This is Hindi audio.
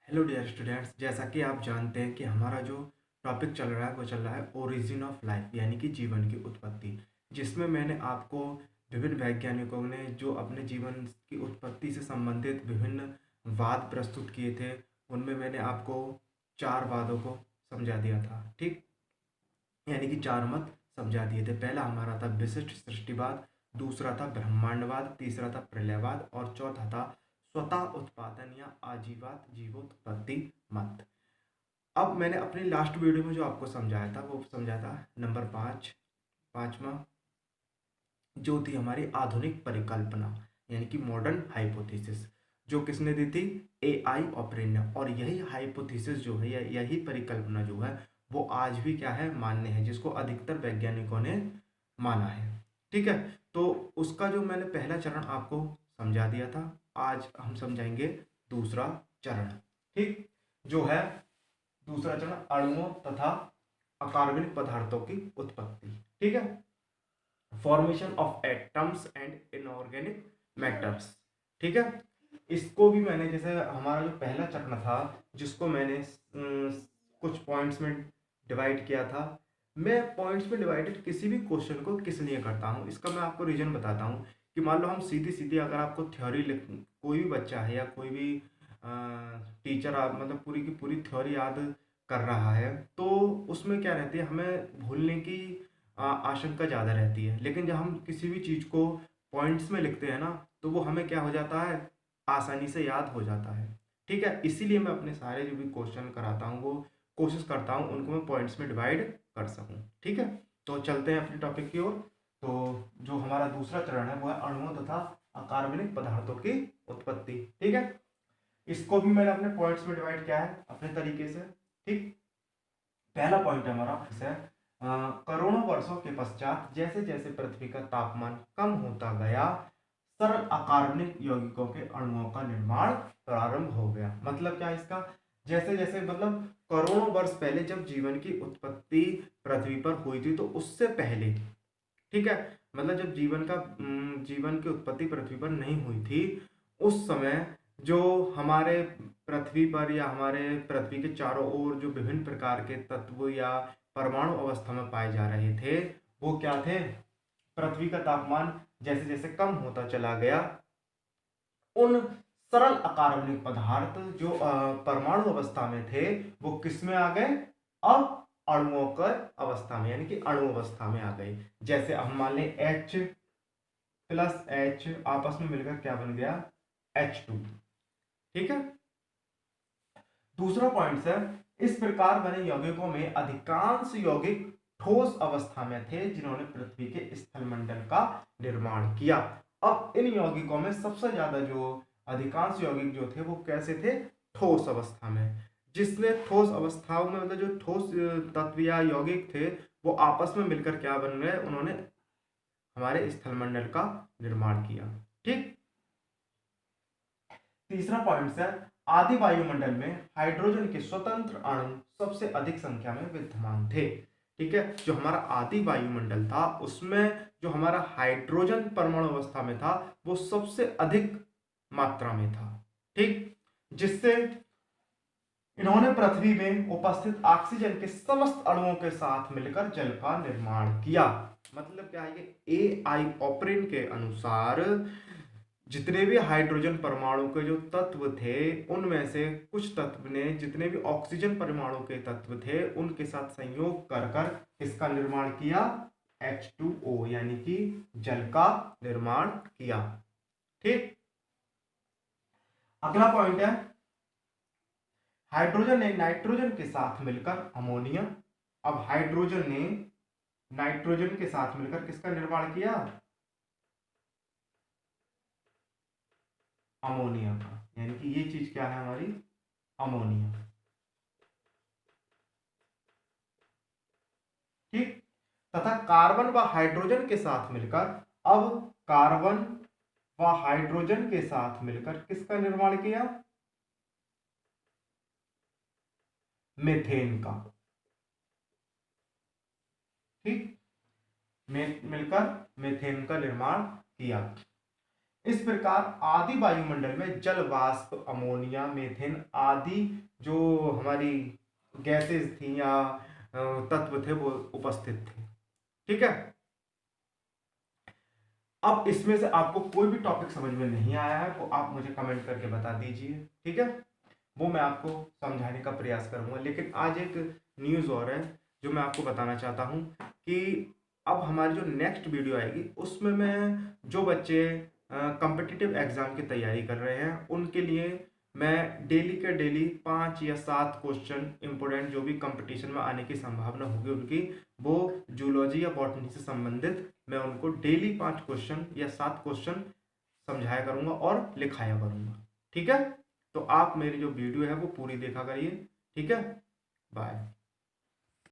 हेलो डियर स्टूडेंट्स, जैसा कि आप जानते हैं कि हमारा जो टॉपिक चल रहा है वो चल रहा है ओरिजिन ऑफ लाइफ यानी कि जीवन की उत्पत्ति। जिसमें मैंने आपको विभिन्न वैज्ञानिकों ने जो अपने जीवन की उत्पत्ति से संबंधित विभिन्न वाद प्रस्तुत किए थे, उनमें मैंने आपको चार वादों को समझा दिया था। ठीक, यानी कि चार मत समझा दिए थे। पहला हमारा था विशिष्ट सृष्टिवाद, दूसरा था ब्रह्मांडवाद, तीसरा था प्रलयवाद और चौथा था स्वतः उत्पादन या आजीवाद जीवोत्पत्ति मत। अब मैंने अपनी लास्ट वीडियो में जो आपको समझाया था वो समझाया था नंबर पाँचवा, जो थी हमारी आधुनिक परिकल्पना यानी कि मॉडर्न हाइपोथेसिस, जो किसने दी थी? AI ऑपरेन ने। और यही हाइपोथेसिस जो है या यही परिकल्पना जो है वो आज भी क्या है? मान्य है, जिसको अधिकतर वैज्ञानिकों ने माना है। ठीक है, तो उसका जो मैंने पहला चरण आपको समझा दिया था, आज हम समझाएंगे दूसरा चरण। ठीक, जो है दूसरा चरण अणुओं तथा अकार्बनिक पदार्थों की उत्पत्ति। ठीक है, formation of atoms and inorganic matters. ठीक है, इसको भी मैंने, जैसे हमारा जो पहला चरण था जिसको मैंने कुछ पॉइंट्स में डिवाइड किया था। मैं पॉइंट्स में डिवाइडेड किसी भी क्वेश्चन को किस लिए करता हूँ, इसका मैं आपको रीजन बताता हूँ। कि मान लो हम सीधी सीधी अगर आपको थ्योरी लिख, कोई भी बच्चा है या कोई भी टीचर मतलब पूरी की पूरी थ्योरी याद कर रहा है, तो उसमें क्या रहती है, हमें भूलने की आशंका ज़्यादा रहती है। लेकिन जब हम किसी भी चीज़ को पॉइंट्स में लिखते हैं ना, तो वो हमें क्या हो जाता है? आसानी से याद हो जाता है। ठीक है, इसीलिए मैं अपने सारे जो भी क्वेश्चन कराता हूँ वो कोशिश करता हूँ उनको मैं पॉइंट्स में डिवाइड कर सकूँ। ठीक है, तो चलते हैं अपने टॉपिक की ओर। तो जो हमारा दूसरा चरण है वो है अणुओं तथा अकार्बनिक पदार्थों की उत्पत्ति। ठीक है, इसको भी मैंने अपने पॉइंट्स में डिवाइड किया है अपने तरीके से। ठीक, पहला पॉइंट है हमारा है करोड़ों वर्षों के पश्चात जैसे जैसे पृथ्वी का तापमान कम होता गया, सरल अकार्बनिक यौगिकों के अणुओं का निर्माण प्रारंभ हो गया। मतलब क्या इसका? जैसे जैसे मतलब करोड़ों वर्ष पहले जब जीवन की उत्पत्ति पृथ्वी पर हुई थी, तो उससे पहले, ठीक है, मतलब जब जीवन की उत्पत्ति पृथ्वी पर नहीं हुई थी, उस समय जो हमारे पृथ्वी पर या हमारे पृथ्वी के चारों ओर जो विभिन्न प्रकार के तत्व या परमाणु अवस्था में पाए जा रहे थे, वो क्या थे? पृथ्वी का तापमान जैसे जैसे कम होता चला गया, उन सरल अकार्बनिक पदार्थ जो परमाणु अवस्था में थे वो किस में आ गए? अब अणुओं का अवस्था में, यानी कि अणु अवस्था में आ गए। जैसे हम मान लें H+H आपस में मिलकर क्या बन गया? H2। ठीक है, दूसरा पॉइंट है, इस प्रकार बने यौगिकों में अधिकांश यौगिक ठोस अवस्था में थे जिन्होंने पृथ्वी के स्थलमंडल का निर्माण किया। अब इन यौगिकों में सबसे ज्यादा जो अधिकांश यौगिक जो थे वो कैसे थे? ठोस अवस्था में। जिसने ठोस अवस्थाओं में, मतलब जो ठोस तत्व या यौगिक थे, वो आपस में मिलकर क्या बन गए? उन्होंने हमारे स्थलमंडल का निर्माण किया। ठीक, तीसरा पॉइंट है, आदि वायुमंडल में हाइड्रोजन के स्वतंत्र अणु सबसे अधिक संख्या में विद्यमान थे। ठीक है, जो हमारा आदि वायुमंडल था उसमें जो हमारा हाइड्रोजन परमाणु अवस्था में था वो सबसे अधिक मात्रा में था। ठीक, जिससे इन्होंने पृथ्वी में उपस्थित ऑक्सीजन के समस्त अणुओं के साथ मिलकर जल का निर्माण किया। मतलब क्या है? ये AI ऑपरेन के अनुसार जितने भी हाइड्रोजन परमाणु के जो तत्व थे, उनमें से कुछ तत्व ने जितने भी ऑक्सीजन परमाणु के तत्व थे उनके साथ संयोग कर कर इसका निर्माण किया, H2O, यानी कि जल का निर्माण किया। ठीक, अगला पॉइंट है, हाइड्रोजन ने नाइट्रोजन के साथ मिलकर अमोनिया। अब हाइड्रोजन ने नाइट्रोजन के साथ मिलकर किसका निर्माण किया? अमोनिया का। यानी कि ये चीज क्या है हमारी? अमोनिया। ठीक, तथा कार्बन व हाइड्रोजन के साथ मिलकर, अब कार्बन व हाइड्रोजन के साथ मिलकर किसका निर्माण किया? मीथेन का। ठीक, मिलकर मीथेन का निर्माण किया। इस प्रकार आदि वायुमंडल में जल वाष्प, अमोनिया, मीथेन आदि जो हमारी गैसेस थी या तत्व थे वो उपस्थित थे। ठीक है। अब इसमें से आपको कोई भी टॉपिक समझ में नहीं आया है तो आप मुझे कमेंट करके बता दीजिए। ठीक है, वो मैं आपको समझाने का प्रयास करूंगा। लेकिन आज एक न्यूज़ और है जो मैं आपको बताना चाहता हूं कि अब हमारी जो नेक्स्ट वीडियो आएगी उसमें मैं जो बच्चे कम्पिटिटिव एग्जाम की तैयारी कर रहे हैं उनके लिए मैं डेली के डेली 5 या 7 क्वेश्चन इंपोर्टेंट जो भी कंपटीशन में आने की संभावना होगी उनकी, वो जूलॉजी या बॉटनी से संबंधित मैं उनको डेली 5 क्वेश्चन या 7 क्वेश्चन समझाया करूंगा और लिखाया करूंगा। ठीक है, तो आप मेरी जो वीडियो है वो पूरी देखा करिए। ठीक है, बाय।